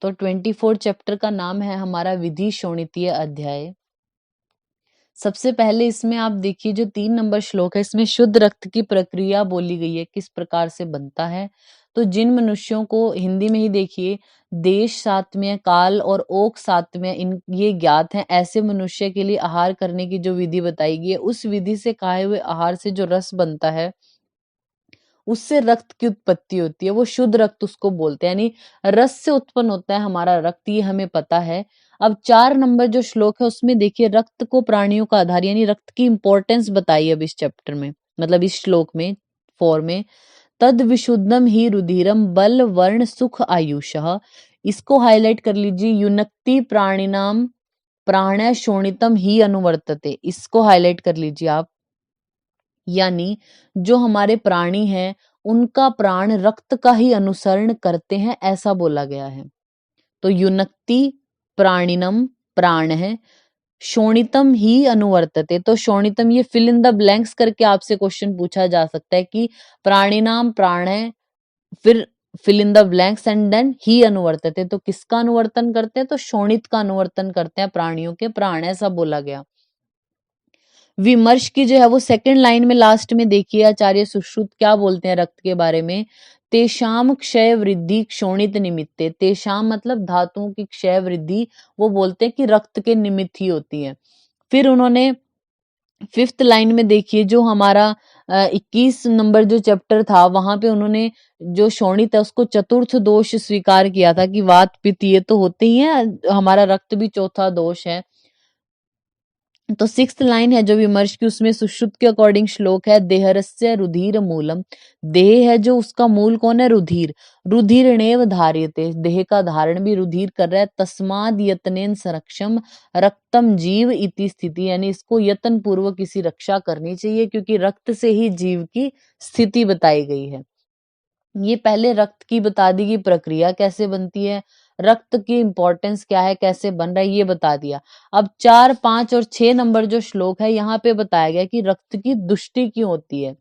तो 24 चैप्टर का नाम है हमारा विधि शोणितीय अध्याय। सबसे पहले इसमें आप देखिए जो 3 नंबर श्लोक है, इसमें शुद्ध रक्त की प्रक्रिया बोली गई है, किस प्रकार से बनता है। तो जिन मनुष्यों को हिंदी में ही देखिए, देश सात्म्य, काल और ओक सात्म्य इन ये ज्ञात हैं, ऐसे मनुष्य के लिए आहार करने की जो विधि बताई गई है, उस विधि से खाए हुए आहार से जो रस बनता है, उससे रक्त की उत्पत्ति होती है, वो शुद्ध रक्त उसको बोलते हैं, यानी रस से उत्पन्न होता है हमारा रक्त, ये हमें पता है। अब 4 नंबर जो श्लोक है उसमें देखिए रक्त को प्राणियों का आधार, यानी रक्त की इंपॉर्टेंस बताई अब इस चैप्टर में, मतलब इस श्लोक में 4 में। तद विशुद्धम ही रुधिरम बल वर्ण सुख आयुषः, इसको हाईलाइट कर लीजिए। युनक्ति प्राणिनाम प्राण शोणितम ही अनुवर्तते, इसको हाईलाइट कर लीजिए आप। यानी जो हमारे प्राणी हैं उनका प्राण रक्त का ही अनुसरण करते हैं, ऐसा बोला गया है। तो युनक्ति प्राणिनम प्राण है, शोणितम ही अनुवर्तते, तो शोणितम ये फिल इन द ब्लैंक्स करके आपसे क्वेश्चन पूछा जा सकता है कि प्राणिनाम प्राण है, फिर fill in the blanks and then ही अनुवर्तते, तो किसका अनुवर्तन करते हैं, तो शोणित का अनुवर्तन करते हैं प्राणियों के प्राण, ऐसा बोला गया। विमर्श की जो है वो सेकंड लाइन में लास्ट में देखिए आचार्य सुश्रुत क्या बोलते हैं रक्त के बारे में। तेषाम क्षय वृद्धि क्षोणित निमित्ते, तेषाम मतलब धातुओं की क्षय वृद्धि वो बोलते हैं कि रक्त के निमित्त ही होती है। फिर उन्होंने 5th लाइन में देखिए जो हमारा 21 नंबर जो चैप्टर था वहां पे उन्होंने जो शोणित है उसको चतुर्थ दोष स्वीकार किया था कि वात पित्त ये तो होते ही है, हमारा रक्त भी चौथा दोष है। तो 6th लाइन है जो विमर्श की, उसमें सुश्रुत के अकॉर्डिंग श्लोक है देहरस्य रुधिर मूलम, देह है जो उसका मूल कौन है, रुधिर, रुधिरणेव धार्यते, देह का धारण भी रुधिर कर रहा है। तस्माद यत्नेन संरक्षम रक्तम जीव इति स्थिति, यानी इसको यत्न पूर्वक किसी रक्षा करनी चाहिए क्योंकि रक्त से ही जीव की स्थिति बताई गई है। ये पहले रक्त की बता दी कि प्रक्रिया कैसे बनती है, रक्त की इंपॉर्टेंस क्या है, कैसे बन रहा है, ये बता दिया। अब 4, 5 और 6 नंबर जो श्लोक है यहाँ पे बताया गया कि रक्त की दुष्टि क्यों होती है।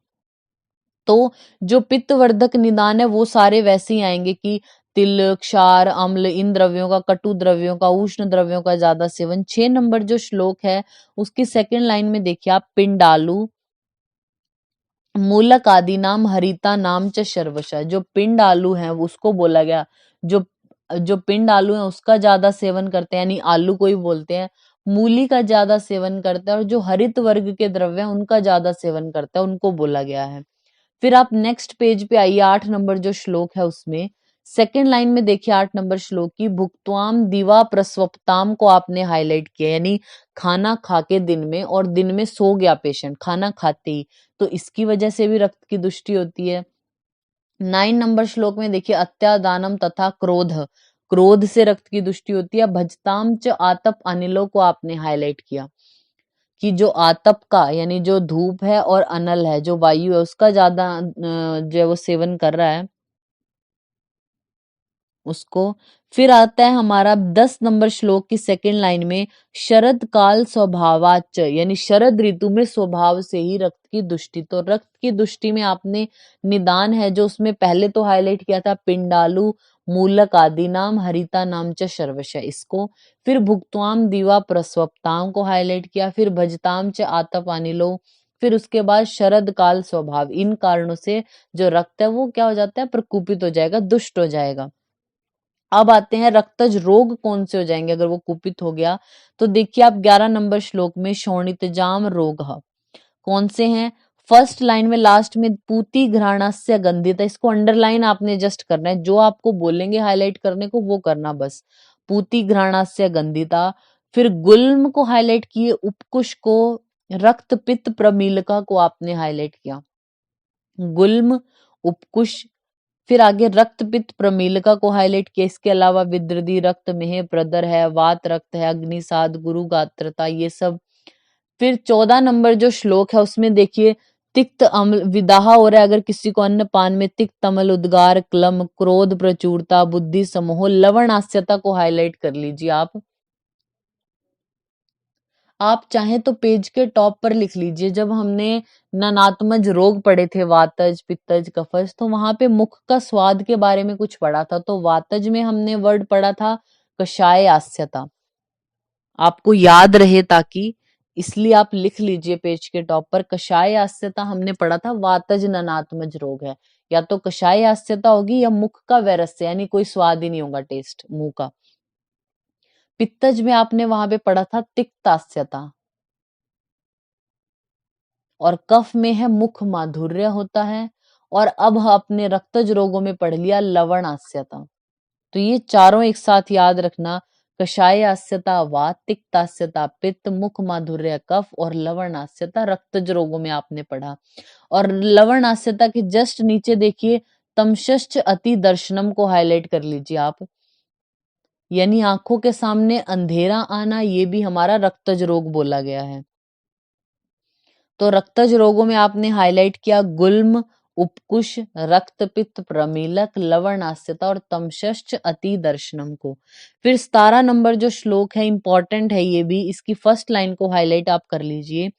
तो जो पित्तवर्धक निदान है वो सारे वैसे ही आएंगे कि तिल, क्षार, अम्ल, इन द्रव्यों का, कटु द्रव्यों का, उष्ण द्रव्यों का ज्यादा सेवन। 6 नंबर जो श्लोक है उसकी सेकंड लाइन में देखिए आप, पिंडालु मूलक आदि नाम हरिता नाम च शर्वशः, जो पिंड आलू हैं उसको बोला गया, जो जो पिंड आलू है उसका ज्यादा सेवन करते हैं, यानी आलू को ही बोलते हैं। मूली का ज्यादा सेवन करता है और जो हरित वर्ग के द्रव्य हैं उनका ज्यादा सेवन करता है, उनको बोला गया है। फिर आप नेक्स्ट पेज पे आइए, 8 नंबर जो श्लोक है उसमें सेकंड लाइन में देखिए 8 नंबर श्लोक की, भुक्त्वाम दिवा प्रस्वप्ताम को आपने हाईलाइट किया, यानी खाना खा के दिन में और दिन में सो गया पेशेंट खाना खाते ही, तो इसकी वजह से भी रक्त की दुष्टि होती है। 9 नंबर श्लोक में देखिए अत्यादानम तथा क्रोध, क्रोध से रक्त की दुष्टि होती है। भजताम च आतप अनिलों को आपने हाईलाइट किया कि जो आतप का यानी जो धूप है और अनल है जो वायु है उसका ज्यादा जो है वो सेवन कर रहा है उसको। फिर आता है हमारा 10 नंबर श्लोक की सेकंड लाइन में, शरद काल स्वभावाच, यानी शरद ऋतु में स्वभाव से ही रक्त की दुष्टि। तो रक्त की दुष्टि में आपने निदान है जो उसमें पहले तो हाईलाइट किया था, पिंडालु मूलक आदि नाम हरिता नाम च शर्वश, इसको। फिर भुक्त्वाम दिवा प्रस्वप्ताम को हाईलाइट किया, फिर भजताम च आतपानिलो, फिर उसके बाद शरद काल स्वभाव, इन कारणों से जो रक्त है वो क्या हो जाता है, प्रकुपित हो जाएगा, दुष्ट हो जाएगा। अब आते हैं रक्तज रोग कौन से हो जाएंगे अगर वो कुपित हो गया। तो देखिए आप 11 नंबर श्लोक में शोणितजाम रोग कौन से हैं। फर्स्ट लाइन में लास्ट में पूती घ्राणस्य गंधिता, इसको अंडरलाइन आपने जस्ट करना है, जो आपको बोलेंगे हाईलाइट करने को वो करना बस। पूती घ्राणस्य गंधिता, फिर गुल्म को हाईलाइट किए, उपकुश को, रक्त पित्त प्रमीलका को आपने हाईलाइट किया, गुल्म, उपकुश। फिर आगे रक्त पित्त प्रमीलका को हाईलाइट किया, इसके अलावा विद्रदी रक्त में प्रदर है, वात रक्त है, अग्निसाद, गुरु गात्रता, ये सब। फिर 14 नंबर जो श्लोक है उसमें देखिए तिक्त अम्ल विदाह हो रहा है अगर किसी को अन्न पान में, तिक्त अम्ल, उद्गार, क्लम, क्रोध, प्रचुरता, बुद्धि समूह, लवणास्यता को हाईलाइट कर लीजिए आप। आप चाहें तो पेज के टॉप पर लिख लीजिए। जब हमने ननात्मज रोग पढ़े थे, वातज, पित्तज, कफज, तो वहां पे मुख का स्वाद के बारे में कुछ पढ़ा था। तो वातज में हमने वर्ड पढ़ा था कषाय आस्यता, आपको याद रहे ताकि, इसलिए आप लिख लीजिए पेज के टॉप पर। कषाय आस्यता हमने पढ़ा था, वातज ननात्मज रोग है। या तो कषाय आस्यता होगी या मुख का वैरस्य, यानी कोई स्वाद ही नहीं होगा, टेस्ट मुंह का। पित्तज में आपने वहां पे पढ़ा था तिक्तास्यता, और कफ में है मुख माधुर्य होता है। और अब अपने रक्तज रोगों में पढ़ लिया लवणास्यता। तो ये चारों एक साथ याद रखना, कषायास्यता वात, तिक्तास्यता पित्त, मुख माधुर्य कफ, और लवणास्यता रक्तज रोगों में आपने पढ़ा। और लवणास्यता के जस्ट नीचे देखिए तमशश्च अति दर्शनम को हाईलाइट कर लीजिए आप, यानी आंखों के सामने अंधेरा आना, ये भी हमारा रक्तज रोग बोला गया है। तो रक्तज रोगों में आपने हाईलाइट किया गुल्म, उपकुश, रक्तपित्त, प्रमीलक, लवणास्यता और तमशश्च अति दर्शनम को। फिर 17 नंबर जो श्लोक है इंपॉर्टेंट है ये भी, इसकी फर्स्ट लाइन को हाईलाइट आप कर लीजिए।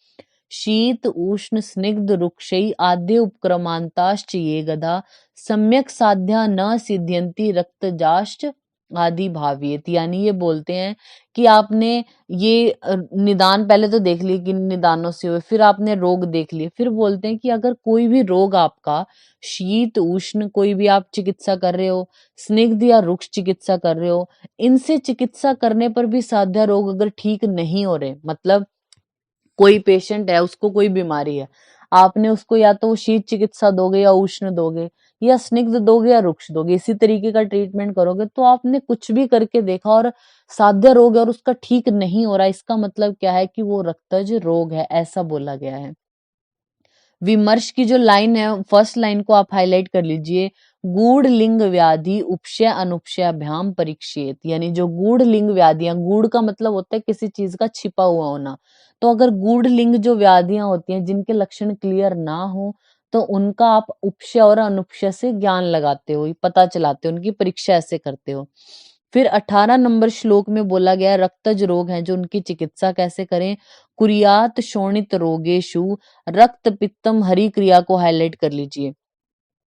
शीत उष्ण स्निग्ध रुक्षई आद्य उपक्रमांताश्च ये गदा सम्यक साध्या न सिद्ध्यंति रक्तजाश्च आदि भावियत। यानी ये बोलते हैं कि आपने ये निदान पहले तो देख लिए कि निदानों से हुए, फिर आपने रोग देख लिए, फिर बोलते हैं कि अगर कोई भी रोग आपका शीत उष्ण कोई भी आप चिकित्सा कर रहे हो, स्निग्ध या रुक्ष चिकित्सा कर रहे हो, इनसे चिकित्सा करने पर भी साध्या रोग अगर ठीक नहीं हो रहे, मतलब कोई पेशेंट है उसको कोई बीमारी है, आपने उसको या तो शीत चिकित्सा दोगे या उष्ण दोगे या स्निग्ध दोगे या रुक्ष दोगे, इसी तरीके का ट्रीटमेंट करोगे, तो आपने कुछ भी करके देखा और साध्य रोग है और उसका ठीक नहीं हो रहा, इसका मतलब क्या है कि वो रक्तज रोग है, ऐसा बोला गया है। विमर्श की जो लाइन है फर्स्ट लाइन को आप हाईलाइट कर लीजिए। गूढ़ लिंग व्याधि उपशय अनुपशयाभ्याम परीक्षित, यानी जो गूढ़ लिंग व्याधियां, गूढ़ का मतलब होता है किसी चीज का छिपा हुआ होना, तो अगर गूढ़ लिंग जो व्याधियां होती हैं जिनके लक्षण क्लियर ना हो, तो उनका आप उपशय और अनुपशय से ज्ञान लगाते हो, पता चलाते हो, उनकी परीक्षा ऐसे करते हो। फिर 18 नंबर श्लोक में बोला गया रक्तज रोग हैं जो उनकी चिकित्सा कैसे करें। कुरियात शोणित रोगेशु रक्त पित्तम हरि क्रिया को हाईलाइट कर लीजिए,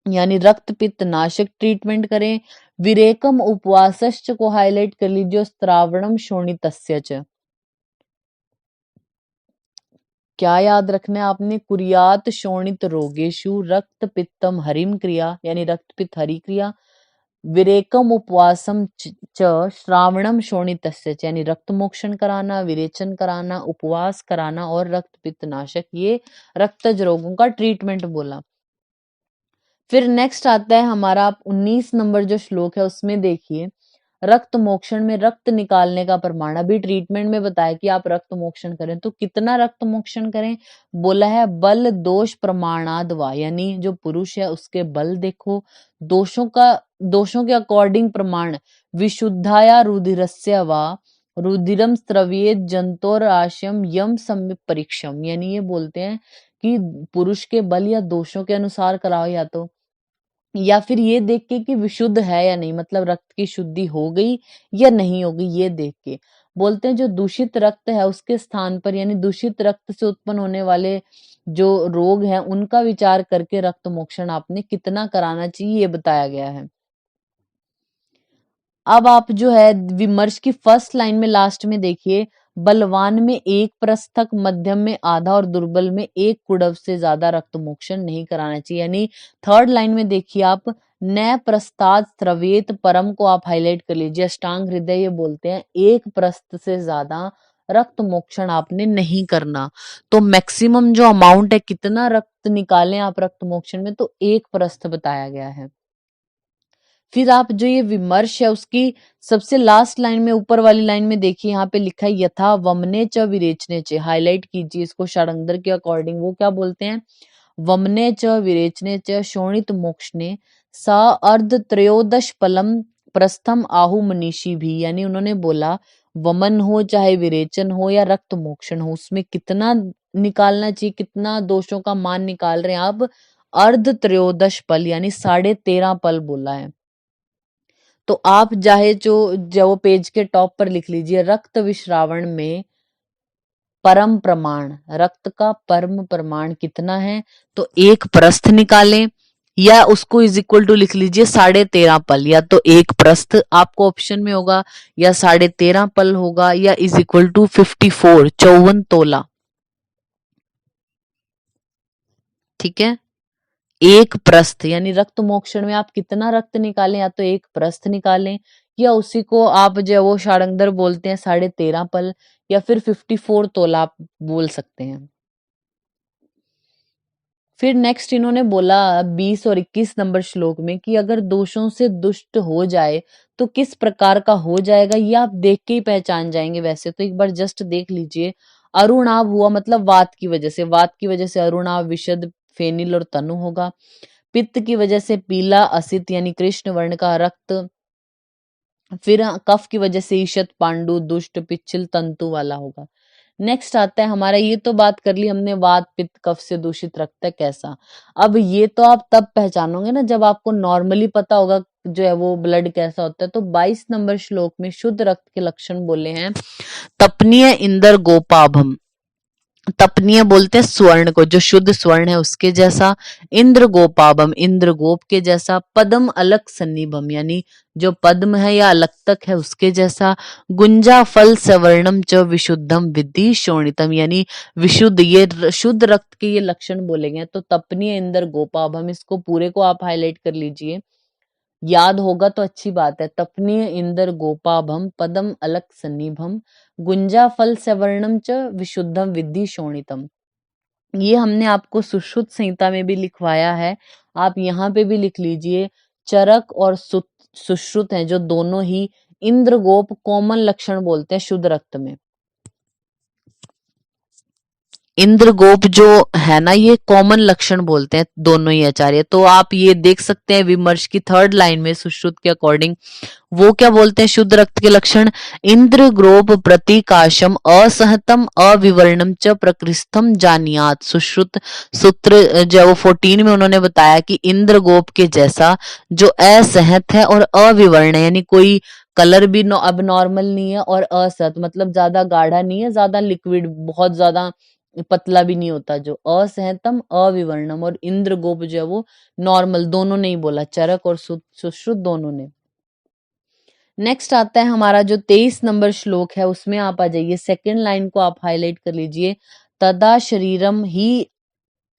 यानी रक्त पित्त नाशक ट्रीटमेंट करें। विरेकम उपवासश्च को हाईलाइट कर लीजिए, स्त्रावणम शोणितस्य च। क्या याद रखना है आपने, कुरियात शोणित रोगेशु रक्त पित्तम हरिम क्रिया, यानी रक्त पित्त हरि क्रिया। विरेकम उपवासम च श्रावणम शोणितस्य च, यानी रक्त मोक्षण कराना, विरेचन कराना, उपवास कराना और रक्त पित्त नाशक, ये रक्तज रोगों का ट्रीटमेंट बोला। फिर नेक्स्ट आता है हमारा 19 नंबर जो श्लोक है उसमें देखिए, रक्त मोक्षण में रक्त निकालने का प्रमाण, अभी ट्रीटमेंट में बताया कि आप रक्त मोक्षण करें, तो कितना रक्त मोक्षण करें, बोला है बल दोष प्रमाणाद वा, यानी जो पुरुष है उसके बल देखो, दोषों के अकॉर्डिंग प्रमाण, विशुद्धाया रुधिरस्य वा रुधिरम स्त्रवियेत जंतोर आशयम यम समीप परीक्षम, यानी ये बोलते हैं कि पुरुष के बल या दोषों के अनुसार कराओ, या फिर ये देख के कि विशुद्ध है या नहीं, मतलब रक्त की शुद्धि हो गई या नहीं हो गई, ये देख के। बोलते हैं जो दूषित रक्त है उसके स्थान पर, यानी दूषित रक्त से उत्पन्न होने वाले जो रोग हैं उनका विचार करके रक्त मोक्षण आपने कितना कराना चाहिए ये बताया गया है। अब आप जो है विमर्श की फर्स्ट लाइन में लास्ट में देखिए, बलवान में एक प्रस्थक, मध्यम में आधा और दुर्बल में एक कुड़व से ज्यादा रक्त मोक्षण नहीं कराना चाहिए। यानी थर्ड लाइन में देखिए आप, न प्रस्ताद स्रवेत परम को आप हाईलाइट कर लीजिए, अष्टांग हृदय ये बोलते हैं एक प्रस्थ से ज्यादा रक्त मोक्षण आपने नहीं करना। तो मैक्सिमम जो अमाउंट है कितना रक्त निकालें आप रक्त मोक्षण में, तो एक प्रस्थ बताया गया है। फिर आप जो ये विमर्श है उसकी सबसे लास्ट लाइन में, ऊपर वाली लाइन में देखिए, यहाँ पे लिखा है यथा वमने च विरेचने च, हाईलाइट कीजिए इसको षडंगर के अकॉर्डिंग। वो क्या बोलते हैं, वमने च विरेचने च शोणित मोक्षणे सा अर्ध त्रयोदश पलम प्रस्थम आहु मनीषी भी, यानी उन्होंने बोला वमन हो चाहे विरेचन हो या रक्त मोक्षण हो, उसमें कितना निकालना चाहिए, कितना दोषों का मान निकाल रहे हैं आप, अर्ध त्रयोदश पल, यानी 13.5 पल बोला है। तो आप चाहे जो जो पेज के टॉप पर लिख लीजिए, रक्त विश्रावण में परम प्रमाण, रक्त का परम प्रमाण कितना है, तो 1 प्रस्थ निकालें, या उसको इज इक्वल टू लिख लीजिए 13.5 पल, या तो 1 प्रस्थ आपको ऑप्शन में होगा, या 13.5 पल होगा, या इज इक्वल टू 54 54 तोला। ठीक है, 1 प्रस्थ यानी रक्त मोक्षण में आप कितना रक्त निकालें, या तो 1 प्रस्थ निकालें, या उसी को आप जो है वो षांडंगर बोलते हैं 13.5 पल, या फिर 54 तोला आप बोल सकते हैं। फिर नेक्स्ट इन्होंने बोला 20 और 21 नंबर श्लोक में कि अगर दोषों से दुष्ट हो जाए तो किस प्रकार का हो जाएगा, ये आप देख के ही पहचान जाएंगे। वैसे तो एक बार जस्ट देख लीजिए। अरुणाभ हुआ मतलब वात की वजह से, वात की वजह से अरुणाभ, विशद, फेनिल और तनु होगा। पित्त की वजह से पीला, असित यानी कृष्ण वर्ण का रक्त। फिर कफ की वजह से ईशत, पांडु, दुष्ट, पिच्छिल, तंतु वाला होगा। नेक्स्ट आता है हमारा, ये तो बात कर ली हमने वात पित्त कफ से दूषित रक्त है कैसा। अब ये तो आप तब पहचानोगे ना जब आपको नॉर्मली पता होगा जो है वो ब्लड कैसा होता है। तो 22 नंबर श्लोक में शुद्ध रक्त के लक्षण बोले हैं, तपनीय इंदर गोपाभम। तपनीय बोलते हैं स्वर्ण को, जो शुद्ध स्वर्ण है उसके जैसा। इंद्र गोपाभम, इंद्र गोप के जैसा। पद्म अलक सन्निभम यानी जो पद्म है या अलक्तक है उसके जैसा। गुंजा फल सवर्णम च विशुद्धम विद्धि शोणितम यानी विशुद्ध, ये शुद्ध रक्त के ये लक्षण बोले गए। तो तपनीय इंद्र गोपाभम, इसको पूरे को आप हाईलाइट कर लीजिए, याद होगा तो अच्छी बात है। तपनीय इंदर गोपाभम, पदम अलक सन्निभम, गुंजा फल सवर्णम च विशुद्धम विद्धि शोणितम। ये हमने आपको सुश्रुत संहिता में भी लिखवाया है, आप यहाँ पे भी लिख लीजिए। चरक और सुश्रुत हैं जो दोनों ही इंद्रगोप कॉमन लक्षण बोलते हैं शुद्ध रक्त में। इंद्रगोप जो है ना ये कॉमन लक्षण बोलते हैं दोनों ही आचार्य। तो आप ये देख सकते हैं विमर्श की 3rd लाइन में सुश्रुत के अकॉर्डिंग वो क्या बोलते हैं शुद्ध रक्त के लक्षण, इंद्रग्रोप प्रतीकाशम असहतम अविवर्णम च प्रकृष्टम जानियात। सुश्रुत सूत्र जो वो 14 में उन्होंने बताया कि इंद्रगोप के जैसा जो असहत है और अविवर्ण है, यानी कोई कलर भी अब नॉर्मल नहीं है, और असहत मतलब ज्यादा गाढ़ा नहीं है, ज्यादा लिक्विड, बहुत ज्यादा पतला भी नहीं होता, जो असहतम अविवर्णम। और इंद्रगोप जो है वो नॉर्मल, दोनों ने ही बोला, चरक और सुश्रुत दोनों ने। नेक्स्ट आता है हमारा जो 23 नंबर श्लोक है, उसमें आप आ जाइए, 2nd लाइन को आप हाईलाइट कर लीजिए। तदा शरीरम ही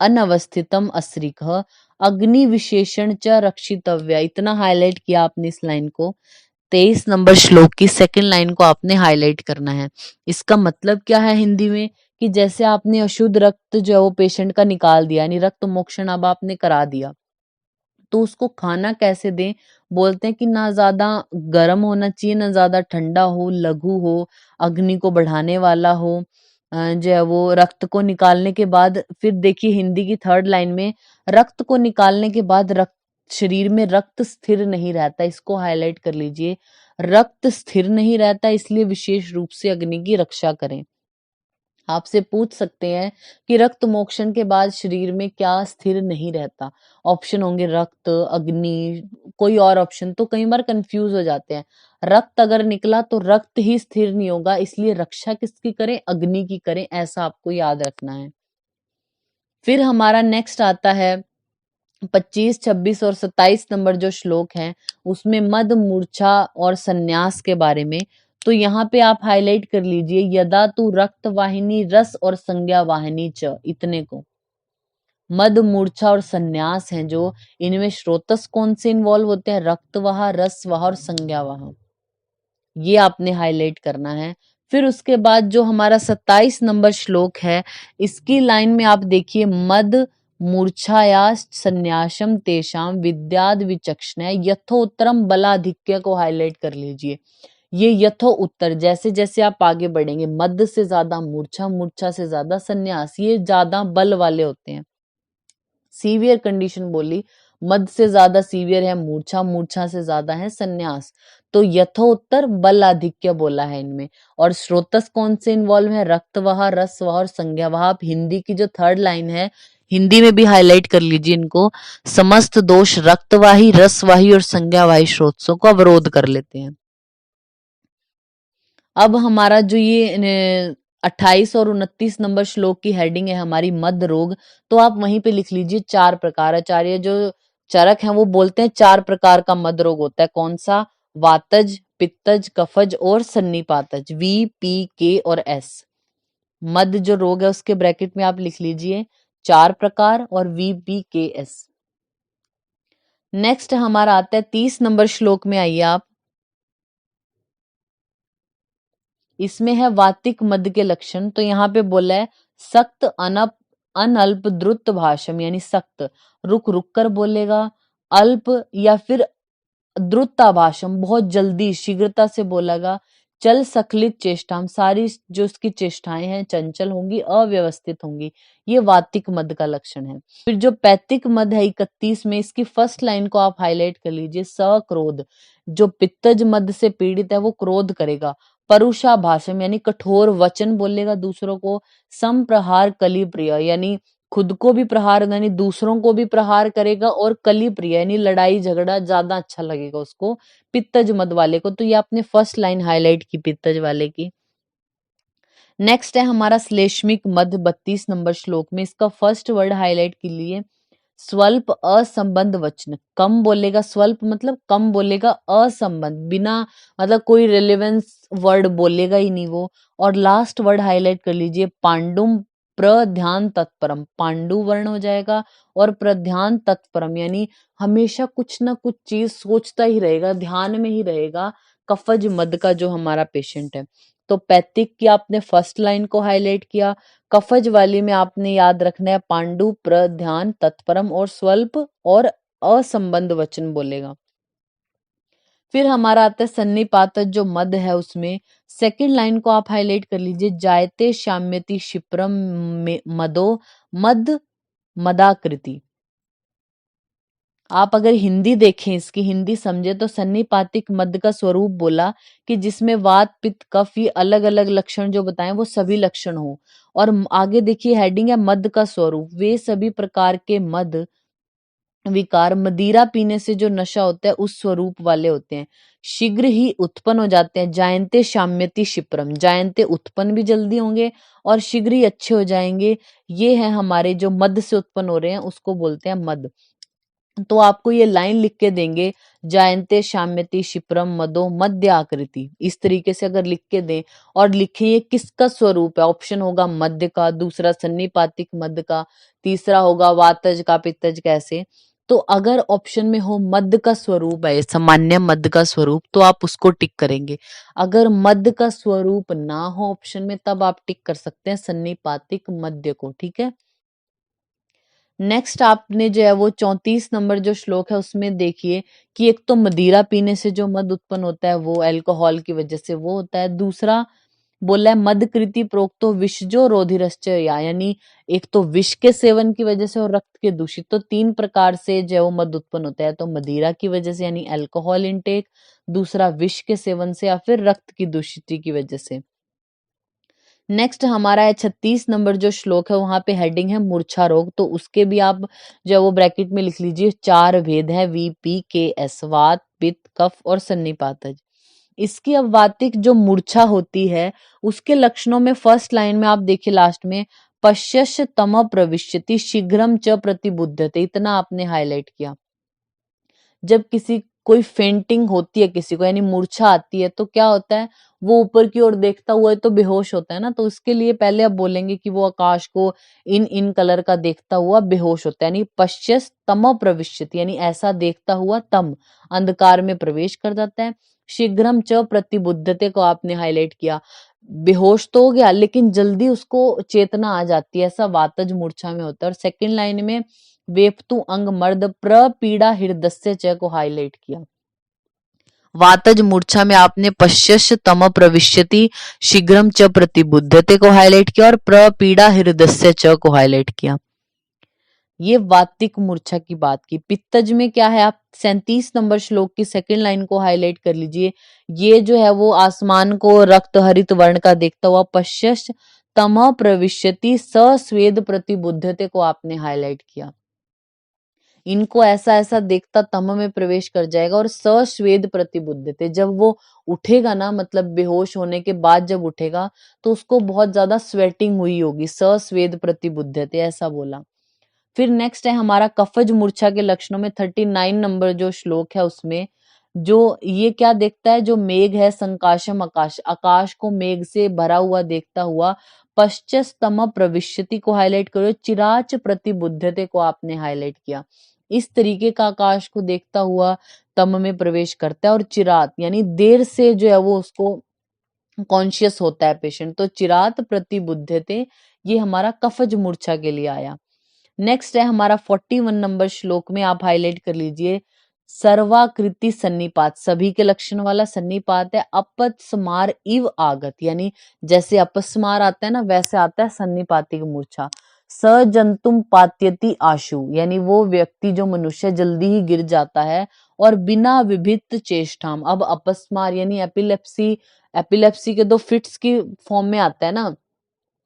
अनवस्थितम अस्रिक अग्नि विशेषण च रक्षितव्य। इतना हाईलाइट किया आपने इस लाइन को। 23 नंबर श्लोक की 2nd लाइन को आपने हाईलाइट करना है। इसका मतलब क्या है हिंदी में, कि जैसे आपने अशुद्ध रक्त जो है वो पेशेंट का निकाल दिया, यानी रक्त मोक्षण अब आपने करा दिया, तो उसको खाना कैसे दें। बोलते हैं कि ना ज्यादा गर्म होना चाहिए, ना ज्यादा ठंडा हो, लघु हो, अग्नि को बढ़ाने वाला हो। जो है वो रक्त को निकालने के बाद, फिर देखिए हिंदी की 3rd लाइन में, रक्त को निकालने के बाद रक्त, शरीर में रक्त स्थिर नहीं रहता, इसको हाईलाइट कर लीजिए। रक्त स्थिर नहीं रहता, इसलिए विशेष रूप से अग्नि की रक्षा करें। आपसे पूछ सकते हैं कि रक्त मोक्षण के बाद शरीर में क्या स्थिर नहीं रहता, ऑप्शन होंगे रक्त, अग्नि, कोई और ऑप्शन, तो कई बार कंफ्यूज हो जाते हैं। रक्त अगर निकला तो रक्त ही स्थिर नहीं होगा, इसलिए रक्षा किसकी करें, अग्नि की करें, ऐसा आपको याद रखना है। फिर हमारा नेक्स्ट आता है 25, 26 और 27 नंबर जो श्लोक हैं, उसमें मद, मूर्छा और संन्यास के बारे में। तो यहाँ पे आप हाईलाइट कर लीजिए, यदा तू रक्त वाहिनी रस और संज्ञा वाहिनी च, इतने को। मद, मूर्छा और संन्यास हैं जो, इनमें स्रोतस कौन से इन्वॉल्व होते हैं, रक्तवाह, रसवाह और संज्ञावाह, ये आपने हाईलाइट करना है। फिर उसके बाद जो हमारा 27 नंबर श्लोक है, इसकी लाइन में आप देखिए, मद मूर्छाया संन्यासम तेषाम विद्याद विचक्षण, यथोत्तरम बलाधिक्य को हाईलाइट कर लीजिए। ये यथो उत्तर, जैसे जैसे आप आगे बढ़ेंगे, मद से ज्यादा मूर्छा, मूर्छा से ज्यादा संन्यास, ये ज्यादा बल वाले होते हैं। सीवियर कंडीशन बोली, मद से ज्यादा सीवियर है मूर्छा, मूर्छा से ज्यादा है संन्यास। तो यथोत्तर बलाधिक्य बोला है इनमें। और स्रोतस कौन से इन्वॉल्व है, रक्तवाह, रसवाह और संज्ञावाह। आप हिंदी की जो 3rd लाइन है, हिंदी में भी हाईलाइट कर लीजिए इनको। समस्त दोष रक्तवाही, रसवाही और संज्ञावाही स्रोतों को अवरोध कर लेते हैं। अब हमारा जो ये 28 और 29 नंबर श्लोक की हेडिंग है हमारी मद रोग, तो आप वहीं पे लिख लीजिए 4 प्रकार। आचार्य जो चरक हैं वो बोलते हैं 4 प्रकार का मद रोग होता है। कौन सा? वातज, पित्तज, कफज और सन्निपातज, V, P, K और S। मद जो रोग है उसके ब्रैकेट में आप लिख लीजिए 4 प्रकार और V, P, K, S। Next हमारा आता है 30 नंबर श्लोक में, आइए आप। इसमें है वातिक मद के लक्षण। तो यहाँ पे बोला है सख्त अनल्प द्रुत भाषम, यानी सख्त रुक रुक कर बोलेगा, अल्प या फिर द्रुताभाषम बहुत जल्दी शीघ्रता से बोलेगा, चल सकलित चेष्टाम सारी जो उसकी चेष्टाएं हैं चंचल होंगी, अव्यवस्थित होंगी। ये वातिक मद का लक्षण है। फिर जो पैतिक मद है 31 में, इसकी फर्स्ट लाइन को आप हाईलाइट कर लीजिए, सक्रोध। जो पित्तज मद से पीड़ित है वो क्रोध करेगा। परुषा भाषम यानी कठोर वचन बोलेगा दूसरों को। संप्रहार कली प्रिय यानी खुद को भी प्रहार यानी दूसरों को भी प्रहार करेगा, और कली प्रिय यानी लड़ाई झगड़ा ज्यादा अच्छा लगेगा उसको, पित्तज मद वाले को। तो ये आपने फर्स्ट लाइन हाईलाइट की पित्तज वाले की। नेक्स्ट है हमारा श्लेष्मिक मद 32 नंबर श्लोक में। इसका फर्स्ट वर्ड हाईलाइट के लिए स्वल्प असंबंध वचन, कम बोलेगा, स्वल्प मतलब कम बोलेगा, असंबंध बिना मतलब कोई रिलेवेंस वर्ड बोलेगा ही नहीं वो। और लास्ट वर्ड हाईलाइट कर लीजिए पांडुम प्रध्यान तत्परम, पांडु वर्ण हो जाएगा, और प्रध्यान तत्परम यानी हमेशा कुछ ना कुछ चीज सोचता ही रहेगा, ध्यान में ही रहेगा, कफज मद का जो हमारा पेशेंट है। तो पैथिक की आपने फर्स्ट लाइन को हाईलाइट किया, कफज वाली में आपने याद रखना है पांडु प्रध्यान तत्परम और स्वल्प और असंबंध वचन बोलेगा। फिर हमारा आता है सन्निपातज जो मद है उसमें सेकंड लाइन को आप हाईलाइट कर लीजिए, जायते शाम्यति क्षिप्रम मदो मद मदाकृति। आप अगर हिंदी देखें, इसकी हिंदी समझे तो सन्निपातिक मद का स्वरूप बोला कि जिसमें वात पित्त कफ ये अलग अलग लक्षण जो बताएं वो सभी लक्षण हो। और आगे देखिए हेडिंग है मद का स्वरूप, वे सभी प्रकार के मद विकार मदिरा पीने से जो नशा होता है उस स्वरूप वाले होते हैं, शीघ्र ही उत्पन्न हो जाते हैं। जायन्ते शाम्यति क्षिप्रम, जायन्ते उत्पन्न भी जल्दी होंगे और शीघ्र ही अच्छे हो जाएंगे। ये है हमारे जो मद से उत्पन्न हो रहे हैं उसको बोलते हैं मद। तो आपको ये लाइन लिख के देंगे, जायन्ते शाम्यति क्षिप्रम मदो मध्य आकृति, इस तरीके से अगर लिख के दें और लिखें ये किसका स्वरूप है। ऑप्शन होगा मध्य का, दूसरा सन्निपातिक मध्य का, तीसरा होगा वातज का, पित्तज कैसे। तो अगर ऑप्शन में हो मध्य का स्वरूप है, सामान्य मध्य का स्वरूप, तो आप उसको टिक करेंगे। अगर मध्य का स्वरूप ना हो ऑप्शन में, तब आप टिक कर सकते हैं सन्निपातिक मध्य को। ठीक है। नेक्स्ट आपने जो है वो 34 नंबर जो श्लोक है उसमें देखिए कि एक तो मदिरा पीने से जो मद उत्पन्न होता है वो अल्कोहल की वजह से वो होता है। दूसरा बोला है मद कृति प्रोक्तो विष जो रोधिरश्च, यानी एक तो विष के सेवन की वजह से और रक्त के दूषित, तो 3 प्रकार से जो है वो मद उत्पन्न होता है। तो मदिरा की वजह से यानी अल्कोहल इनटेक, दूसरा विष के सेवन से, या फिर रक्त की दूषित की वजह से। नेक्स्ट हमारा है 36 नंबर जो श्लोक है, वहां पे हेडिंग है मूर्छा रोग। तो उसके भी आप जो है वो ब्रैकेट में लिख लीजिए 4 भेद है, V, P, K, S, वात पित्त कफ और सन्निपातज। इसकी अब वातिक जो मूर्छा होती है उसके लक्षणों में फर्स्ट लाइन में आप देखिए लास्ट में पश्यश तम प्रविश्यति शीघ्रम च प्रतिबुद्धते, इतना आपने हाईलाइट किया। जब किसी कोई फेंटिंग होती है किसी को, यानी मूर्छा आती है, तो क्या होता है वो ऊपर की ओर देखता हुआ है तो बेहोश होता है ना। तो उसके लिए पहले आप बोलेंगे कि वो आकाश को इन इन कलर का देखता हुआ बेहोश होता है, यानी पश्यस तम प्रविश्यति, यानी ऐसा देखता हुआ तम अंधकार में प्रवेश कर जाता है। शीघ्रम च प्रतिबुद्धते को आपने हाईलाइट किया, बेहोश तो हो गया लेकिन जल्दी उसको चेतना आ जाती है, ऐसा वातज मूर्छा में होता है। और सेकंड लाइन में वेपतु अंग मर्द प्रपीड़ा हृदस्य च को हाईलाइट किया। वातज मूर्छा में आपने पश्यश तम प्रविश्यति शीघ्रम च प्रतिबुद्धते को हाईलाइट किया और प्रपीड़ा हृदस्य च को हाईलाइट किया। ये वातिक मूर्छा की बात की। पित्तज में क्या है, आप 37 नंबर श्लोक की सेकंड लाइन को हाईलाइट कर लीजिए। ये जो है वो आसमान को रक्त हरित वर्ण का देखता हुआ पश्यश तम प्रविश्यति सस्वेद प्रतिबुद्धते को आपने हाईलाइट किया। इनको ऐसा ऐसा देखता तम में प्रवेश कर जाएगा। और सस्वेद प्रतिबुद्ध थे, जब वो उठेगा ना, मतलब बेहोश होने के बाद जब उठेगा तो उसको बहुत ज्यादा स्वेटिंग हुई होगी, सस्वेद प्रतिबुद्ध थे, ऐसा बोला। फिर नेक्स्ट है हमारा कफज मूर्छा के लक्षणों में 39 नंबर जो श्लोक है उसमें जो ये क्या देखता है, जो मेघ है संकाशम आकाश, आकाश को मेघ से भरा हुआ देखता हुआ, पश्चस्तम प्रविश्यति को हाईलाइट करो, चिराच प्रतिबुद्धते को आपने हाईलाइट किया। इस तरीके का आकाश को देखता हुआ तम में प्रवेश करता है, और चिरात यानी देर से जो है वो उसको कॉन्शियस होता है पेशेंट, तो चिरात प्रतिबुद्धते ये हमारा कफज मूर्छा के लिए आया। नेक्स्ट है हमारा 41 नंबर श्लोक में आप हाईलाइट कर लीजिए, सर्वाकृति सन्निपात, सभी के लक्षण वाला सन्निपात है, अपस्मार इव आगत, यानी जैसे अपस्मार आता है ना वैसे आता है सन्निपातिक मूर्छा। सजंतुम पात्यति आशु, यानी वो व्यक्ति जो मनुष्य जल्दी ही गिर जाता है, और बिना विभिन्न चेष्टाम, अब अपस्मार यानी एपिलेप्सी, एपिलेप्सी के दो फिट्स की फॉर्म में आता है ना,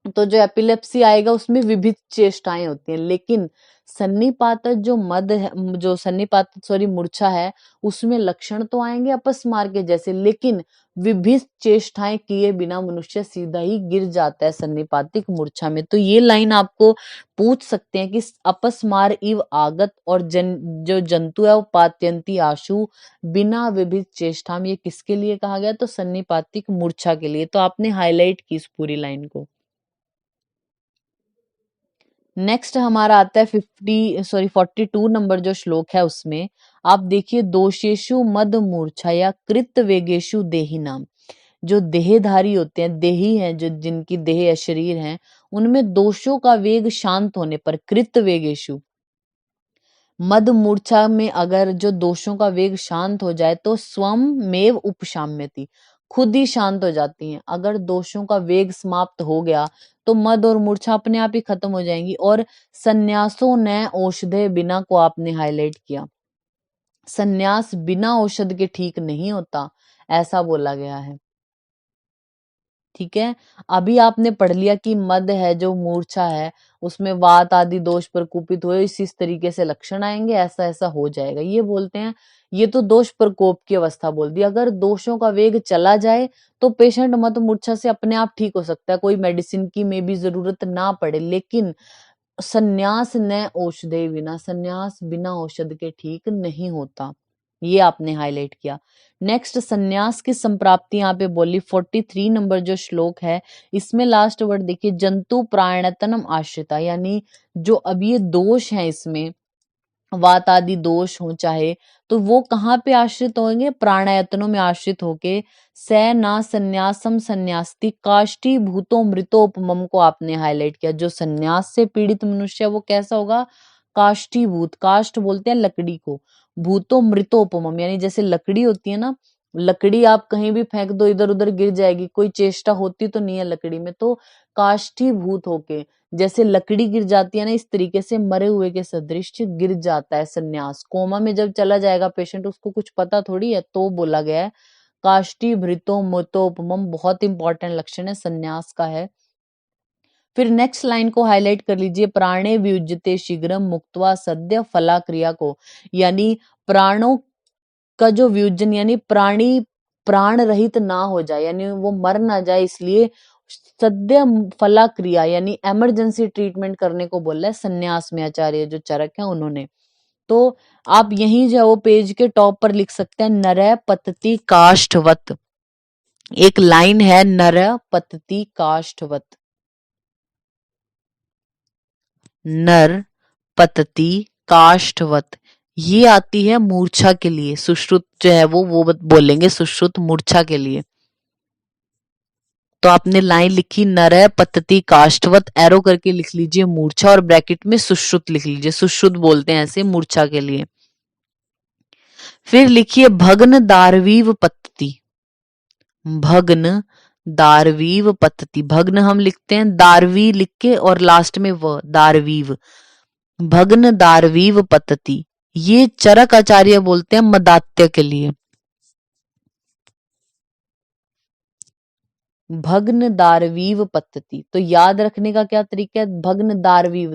तो जो एपिलेप्सी आएगा उसमें विभिन्न चेष्टाएं होती हैं, लेकिन सन्निपात जो मद है, जो सन्निपात सॉरी मूर्छा है, उसमें लक्षण तो आएंगे अपस्मार के जैसे, लेकिन विभिन्न चेष्टाएं किए बिना मनुष्य सीधा ही गिर जाता है सन्निपातिक मूर्छा में। तो ये लाइन आपको पूछ सकते हैं कि अपस्मार इव आगत और जो जंतु है वो पात्यंती आशु बिना विभिन्न चेष्टा में, ये किसके लिए कहा गया, तो सन्निपातिक मूर्छा के लिए। तो आपने हाईलाइट की इस पूरी लाइन को। नेक्स्ट हमारा आता है 42 नंबर जो श्लोक है उसमें आप देखिए, दोषेशु मद मूर्छा या कृत वेगेशु देही नाम, जो देहधारी होते हैं, देही हैं, जो जिनकी देह या शरीर है, उनमें दोषों का वेग शांत होने पर, कृत वेगेशु, मद मूर्छा में अगर जो दोषों का वेग शांत हो जाए तो स्वम मेव उपशाम्यति, खुद ही शांत हो जाती हैं। अगर दोषों का वेग समाप्त हो गया तो मद और मूर्छा अपने आप ही खत्म हो जाएंगी। और संन्यासों ने औषधे बिना को आपने हाईलाइट किया, संन्यास बिना औषध के ठीक नहीं होता, ऐसा बोला गया है। ठीक है, अभी आपने पढ़ लिया कि मद है जो मूर्छा है उसमें वात आदि दोष प्रकोपित हुए, इस तरीके से लक्षण आएंगे, ऐसा ऐसा हो जाएगा, ये बोलते हैं। ये तो दोष प्रकोप की अवस्था बोल दी। अगर दोषों का वेग चला जाए तो पेशेंट मद मूर्छा से अपने आप ठीक हो सकता है, कोई मेडिसिन की में भी जरूरत ना पड़े। लेकिन संन्यास न औषधे बिना, संन्यास बिना औषध के ठीक नहीं होता, ये आपने हाईलाइट किया। नेक्स्ट संन्यास की संप्राप्ति यहाँ पे बोली 43 नंबर जो श्लोक है इसमें लास्ट वर्ड देखिए, जंतु प्राणतनम आश्रिता, यानी जो अब ये दोष है इसमें वात आदि दोष हो चाहे, तो वो कहाँ पे आश्रित होंगे, प्राणायतनों में आश्रित होके, स ना संन्यासम संन्यास्ति काष्ठी भूतो मृतोपमम को आपने हाईलाइट किया। जो संन्यास से पीड़ित मनुष्य वो कैसा होगा, काष्ठीभूत, काष्ठ बोलते हैं लकड़ी को, भूतो मृतोपमम यानी जैसे लकड़ी होती है ना, लकड़ी आप कहीं भी फेंक दो इधर उधर गिर जाएगी, कोई चेष्टा होती तो नहीं है लकड़ी में, तो काष्ठीभूत होके जैसे लकड़ी गिर जाती है ना, इस तरीके से मरे हुए के सदृश गिर जाता है संन्यास। कोमा में जब चला जाएगा पेशेंट, उसको कुछ पता थोड़ी है, तो बोला गया है काष्ठी भृतो मतोपमम, बहुत इंपॉर्टेंट लक्षण है संन्यास का है। फिर नेक्स्ट लाइन को हाईलाइट कर लीजिए, प्राणे वियुज्यते शीघ्रम मुक्त्वा सद्य फला क्रिया को, यानी प्राणों का जो वियोजन यानी प्राणी प्राण रहित ना हो जाए, यानी वो मर ना जाए, इसलिए सद्य फला क्रिया यानी इमरजेंसी ट्रीटमेंट करने को बोल रहा है संन्यास में आचार्य जो चरक है उन्होंने। तो आप यहीं जो वो पेज के टॉप पर लिख सकते हैं, नर पतति काष्ठवत, एक लाइन है नर पतति काष्ठवत, नर पतति काष्ठवत, ये आती है मूर्छा के लिए, सुश्रुत जो है वो बोलेंगे सुश्रुत मूर्छा के लिए। तो आपने लाइन लिखी नरय पतति काष्ठवत, एरो करके लिख लीजिए मूर्छा, और ब्रैकेट में सुश्रुत लिख लीजिए, सुश्रुत बोलते हैं ऐसे मूर्छा के लिए। फिर लिखिए भग्न दारवीव पतति, भग्न दारवीव पतति, भग्न हम लिखते हैं दारवी लिख के और लास्ट में व, दारवीव, भग्न दारवीव पतति, ये चरक आचार्य बोलते हैं मदात्य के लिए। भग्न दारवीव पद्धति, तो याद रखने का क्या तरीका है, भग्न दारवीव,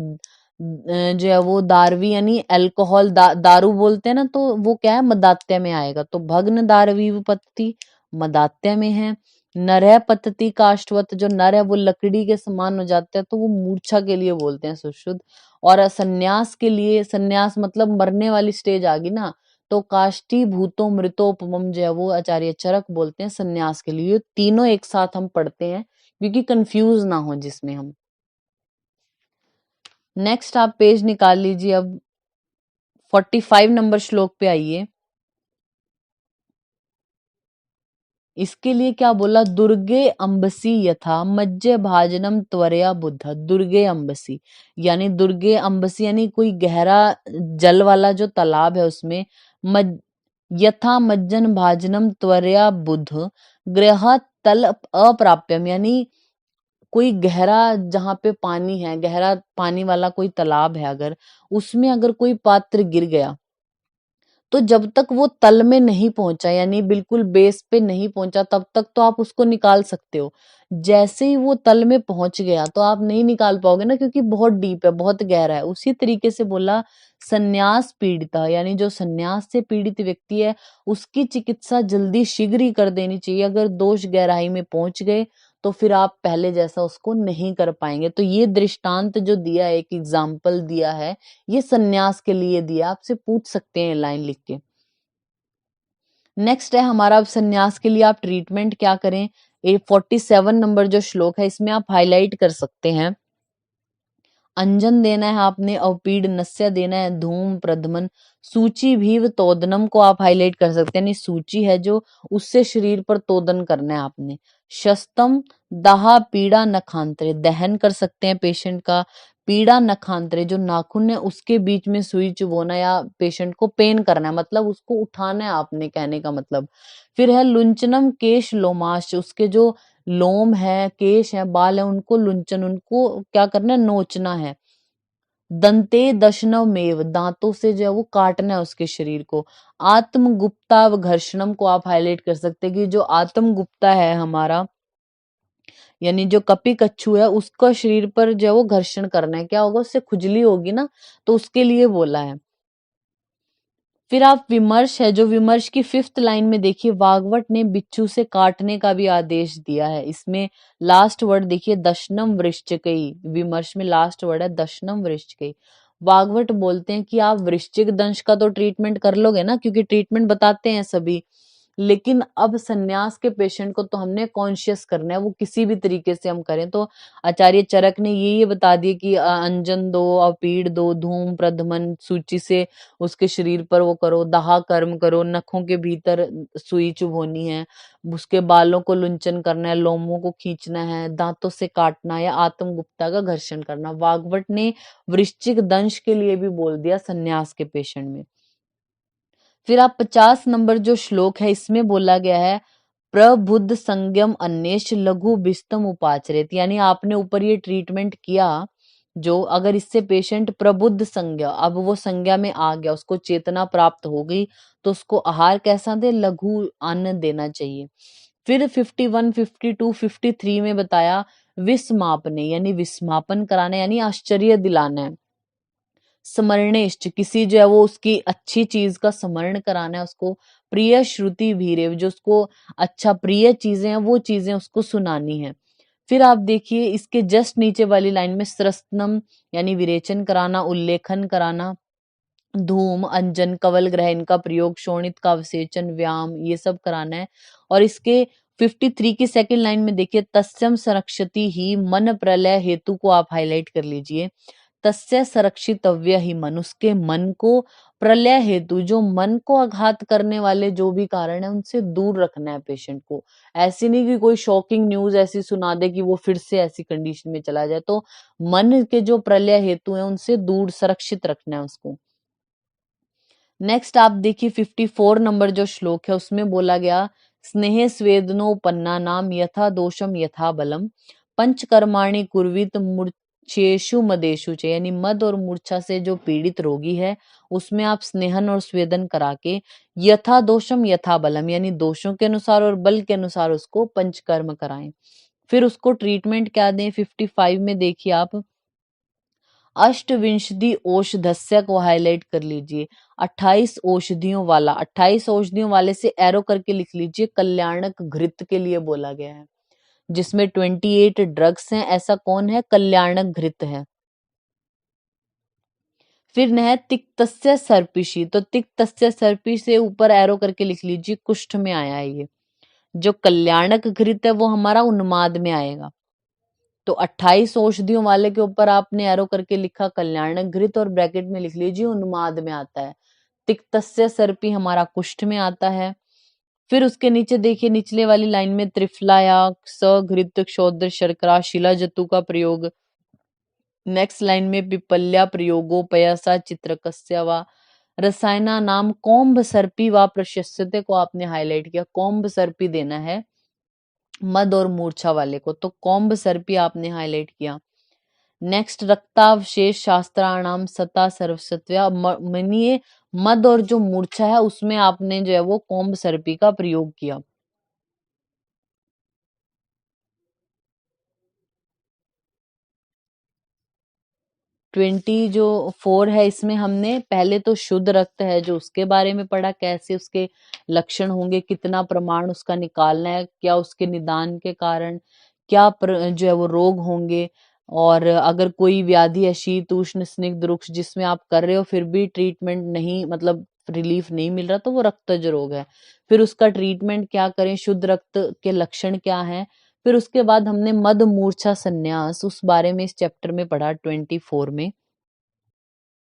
जो है वो दारवी यानी अल्कोहल दारू बोलते हैं ना, तो वो क्या है, मदात्य में आएगा। तो भग्न दारवी पद्धति मदात्य में है। नरह पद्धति काष्ठवत, जो नर है वो लकड़ी के समान हो जाते हैं, तो वो मूर्छा के लिए बोलते हैं सुश्रुत। और संन्यास के लिए, संन्यास मतलब मरने वाली स्टेज आ गई ना, तो काष्ठी भूतो मृतोपमम जो है वो आचार्य चरक बोलते हैं संन्यास के लिए। तीनों एक साथ हम पढ़ते हैं क्योंकि कंफ्यूज ना हो जिसमें हम। नेक्स्ट आप पेज निकाल लीजिए, अब 45 नंबर श्लोक पे आइए। इसके लिए क्या बोला, दुर्गे अंबसी यथा मज्जे भाजनम त्वरया बुद्ध। दुर्गे अंबसी यानी, दुर्गे अंबसी यानी कोई गहरा जल वाला जो तालाब है उसमें, मज यथा मज्जन भाजनम त्वरया बुद्ध गृह तल अप्राप्यम, यानी कोई गहरा, जहां पे पानी है, गहरा पानी वाला कोई तालाब है, अगर उसमें अगर कोई पात्र गिर गया, तो जब तक वो तल में नहीं पहुंचा, यानी बिल्कुल बेस पे नहीं पहुंचा, तब तक तो आप उसको निकाल सकते हो। जैसे ही वो तल में पहुंच गया तो आप नहीं निकाल पाओगे ना, क्योंकि बहुत डीप है, बहुत गहरा है। उसी तरीके से बोला संन्यास पीड़िता, यानी जो संन्यास से पीड़ित व्यक्ति है उसकी चिकित्सा जल्दी शीघ्र ही कर देनी चाहिए। अगर दोष गहराई में पहुंच गए तो फिर आप पहले जैसा उसको नहीं कर पाएंगे। तो ये दृष्टांत जो दिया है, एक एग्जाम्पल दिया है, ये संन्यास के लिए दिया, आपसे पूछ सकते हैं लाइन लिख के। नेक्स्ट है हमारा, अब संन्यास के लिए आप ट्रीटमेंट क्या करें। 47 नंबर जो श्लोक है इसमें आप हाईलाइट कर सकते हैं। अंजन देना है आपने, अवपीड नस्य देना है, धूम प्रधमन सूची भीव तोदनम को आप हाईलाइट कर सकते हैं, यानी सूची है जो, उससे शरीर पर तोदन करना है आपने। शस्तम दाह पीड़ा नखांतरे, दहन कर सकते हैं पेशेंट का। पीड़ा नखांतरे, जो नाखून है उसके बीच में सुई चुभोना या पेशेंट को पेन करना है, मतलब उसको उठाना है आपने, कहने का मतलब। फिर है लुंचनम केश लोमाश, उसके जो लोम है, केश है, बाल है, उनको लुंचन, उनको क्या करना है, नोचना है। दंते दशनव मेव, दांतों से जो है वो काटना है उसके शरीर को। आत्म गुप्ता व घर्षणम को आप हाईलाइट कर सकते हैं कि जो आत्म गुप्ता है हमारा, यानी जो कपी कच्छू है, उसका शरीर पर जो है वो घर्षण करना है। क्या होगा, उससे खुजली होगी ना, तो उसके लिए बोला है। फिर आप विमर्श है, जो विमर्श की 5th लाइन में देखिए, वाग्वट ने बिच्छू से काटने का भी आदेश दिया है। इसमें लास्ट वर्ड देखिए, दशनम वृश्चिकई, विमर्श में लास्ट वर्ड है दशनम वृश्चिकई। वाग्वट बोलते हैं कि आप वृश्चिक दंश का तो ट्रीटमेंट कर लोगे ना, क्योंकि ट्रीटमेंट बताते हैं सभी, लेकिन अब संन्यास के पेशेंट को तो हमने कॉन्शियस करना है, वो किसी भी तरीके से हम करें। तो आचार्य चरक ने ये बता दिया कि अंजन दो, अपीड़ दो, धूम प्रधमन सूची से उसके शरीर पर वो करो, दाह कर्म करो, नखों के भीतर सुई चुभोनी है, उसके बालों को लुंचन करना है, लोमों को खींचना है, दांतों से काटना या आत्म गुप्ता का घर्षण करना। वाग्भट ने वृश्चिक दंश के लिए भी बोल दिया संन्यास के पेशेंट में। फिर आप 50 नंबर जो श्लोक है इसमें बोला गया है, प्रबुद्ध संज्ञम अन्येष लघु बिस्तम उपाचरित, यानी आपने ऊपर ये ट्रीटमेंट किया, जो अगर इससे पेशेंट प्रबुद्ध संज्ञा, अब वो संज्ञा में आ गया, उसको चेतना प्राप्त हो गई, तो उसको आहार कैसा दे, लघु अन्न देना चाहिए। फिर 51, 52, 53 में बताया विस्मापने, यानी विस्मापन कराना, यानी आश्चर्य दिलाना है। स्मरणेष्ट, किसी जो है वो उसकी अच्छी चीज का स्मरण कराना है उसको। प्रिय श्रुति भीरे, जो उसको अच्छा प्रिय चीजें हैं वो चीजें उसको सुनानी है। फिर आप देखिए इसके जस्ट नीचे वाली लाइन में स्रस्तनम, यानी विरेचन कराना, उल्लेखन कराना, धूम अंजन कवल ग्रह इनका प्रयोग, शोणित का अवसेचन, व्यायाम, ये सब कराना है। और इसके 53 की सेकंड लाइन में देखिए, तस्यम संरक्षति ही मन प्रलय हेतु को आप हाईलाइट कर लीजिए। तस्य संरक्षितव्य ही मन, उसके मन को प्रलय हेतु, जो मन को आघात करने वाले जो भी कारण है उनसे दूर रखना है पेशेंट को। ऐसी नहीं कि कोई शॉकिंग न्यूज ऐसी सुना दे कि वो फिर से ऐसी कंडीशन में चला जाए, तो मन के जो प्रलय हेतु है उनसे दूर सुरक्षित रखना है उसको। नेक्स्ट आप देखिए 54 नंबर जो श्लोक है उसमें बोला गया, स्नेह स्वेदनोपन्ना नाम यथा दोषम यथा बलम पंचकर्माणि कुर्वित मूर्छेषु मदेषु च, यानी मद और मूर्छा से जो पीड़ित रोगी है उसमें आप स्नेहन और स्वेदन करा के, यथा दोषम यथा बलम, यानी दोषों के अनुसार और बल के अनुसार उसको पंचकर्म कराएं। फिर उसको ट्रीटमेंट क्या दें, 55 में देखिए आप, अष्टविंशति औषधस्य को हाईलाइट कर लीजिए। 28 औषधियों वाला, 28 औषधियों वाले से एरो करके लिख लीजिए, कल्याणक घृत के लिए बोला गया है, जिसमें 28 ड्रग्स हैं। ऐसा कौन है? कल्याणक घृत है। फिर है तिक्तस्य सर्पिषि, तो तिक्तस्य सर्पि से ऊपर एरो करके लिख लीजिए, कुष्ठ में आया है ये। जो कल्याणक घृत है वो हमारा उन्माद में आएगा। तो 28 औषधियों वाले के ऊपर आपने एरो करके लिखा कल्याणक घृत और ब्रैकेट में लिख लीजिए उन्माद में आता है। तिक्तस्य सर्पि हमारा कुष्ठ में आता है। फिर उसके नीचे देखिए, निचले वाली लाइन में त्रिफलाया, सघृत, क्षौद्र, शर्करा, शिला जतु का प्रयोग। नेक्स्ट लाइन में पिपल्या प्रयोगोपयसा चित्रकस्य व रसायना नाम कौम्भ सर्पी व प्रशस्यते को आपने हाईलाइट किया। कौम्भ सर्पी देना है मद और मूर्छा वाले को, तो कौम्भ सर्पी आपने हाईलाइट किया। नेक्स्ट रक्तावशेष शास्त्राणाम सता सर्वसत्व्या, मनिए मद और जो मूर्छा है उसमें आपने जो है वो कौम्भ सर्पी का प्रयोग किया। 24 है, इसमें हमने पहले तो शुद्ध रक्त है जो उसके बारे में पढ़ा, कैसे उसके लक्षण होंगे, कितना प्रमाण उसका निकालना है, क्या उसके निदान के कारण क्या जो है वो रोग होंगे, और अगर कोई व्याधि है शीत उष्ण स्निग्ध रुक्ष जिसमें आप कर रहे हो फिर भी ट्रीटमेंट नहीं, मतलब रिलीफ नहीं मिल रहा, तो वो रक्तज रोग है। फिर उसका ट्रीटमेंट क्या करें, शुद्ध रक्त के लक्षण क्या है। फिर उसके बाद हमने मद मूर्छा संन्यास उस बारे में इस चैप्टर में पढ़ा 24 में।